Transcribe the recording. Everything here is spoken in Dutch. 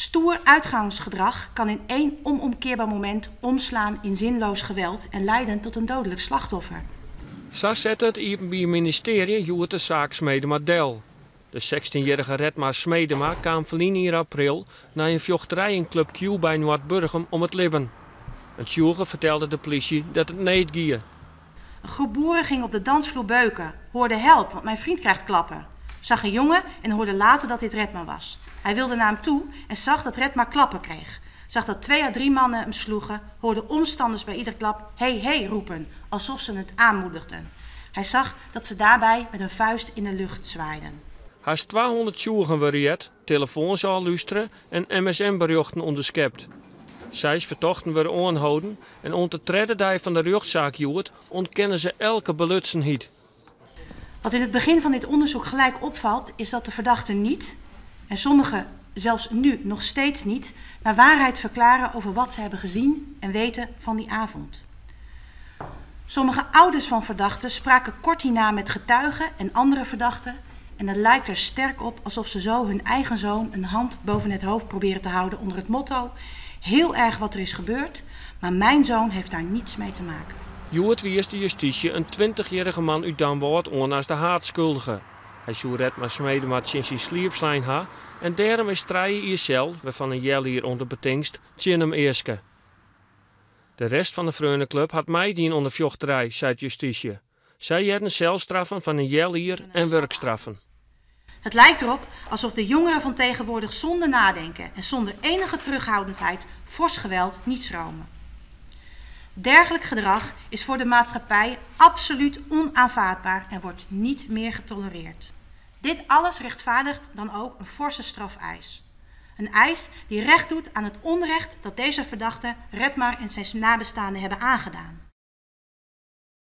Stoer uitgangsgedrag kan in één onomkeerbaar moment omslaan in zinloos geweld en leiden tot een dodelijk slachtoffer. Zo zet het Openbaar Ministerie joert de zaak Smedema Del. De 16-jarige Redmar Smedema kwam verleden april naar een vjochterij in Club Q bij Noordburgum om het leven. Een tjoege vertelde de politie dat het niet ging. Een groep boeren ging op de dansvloer beuken, hoorde help, want mijn vriend krijgt klappen. Zag een jongen en hoorde later dat dit Redmar was. Hij wilde naar hem toe en zag dat Redmar klappen kreeg. Zag dat 2 à 3 mannen hem sloegen, hoorde omstanders bij ieder klap hey hey roepen, alsof ze het aanmoedigden. Hij zag dat ze daarbij met een vuist in de lucht zwaaiden. Hij is 200 tjoegen variërt, telefoons al luisteren en MSN-berichten onderschept. Zij vertochten worden aanhouden en onder de tredde dag van de rechtszaak joert ontkennen ze elke belutsenheid. Wat in het begin van dit onderzoek gelijk opvalt, is dat de verdachten niet, en sommigen zelfs nu nog steeds niet, naar waarheid verklaren over wat ze hebben gezien en weten van die avond. Sommige ouders van verdachten spraken kort hierna met getuigen en andere verdachten en het lijkt er sterk op alsof ze zo hun eigen zoon een hand boven het hoofd proberen te houden onder het motto: heel erg wat er is gebeurd, maar mijn zoon heeft daar niets mee te maken. Joert wies de justitie een 20-jarige man uit Danwoord aan als de haatschuldige. Hij zou Redmar Smedema sinds hij sliepslijn ha en daarom is 3 jaar cel, waarvan een jel hier onder betingst, tjen hem eerske. De rest van de Vreugdeclub had meedien onder vjochterij, zei de justitie. Zij hadden celstraffen van een jel hier en werkstraffen. Het lijkt erop alsof de jongeren van tegenwoordig zonder nadenken en zonder enige terughoudendheid fors geweld niet schromen. Dergelijk gedrag is voor de maatschappij absoluut onaanvaardbaar en wordt niet meer getolereerd. Dit alles rechtvaardigt dan ook een forse strafeis. Een eis die recht doet aan het onrecht dat deze verdachten Redmar en zijn nabestaanden hebben aangedaan.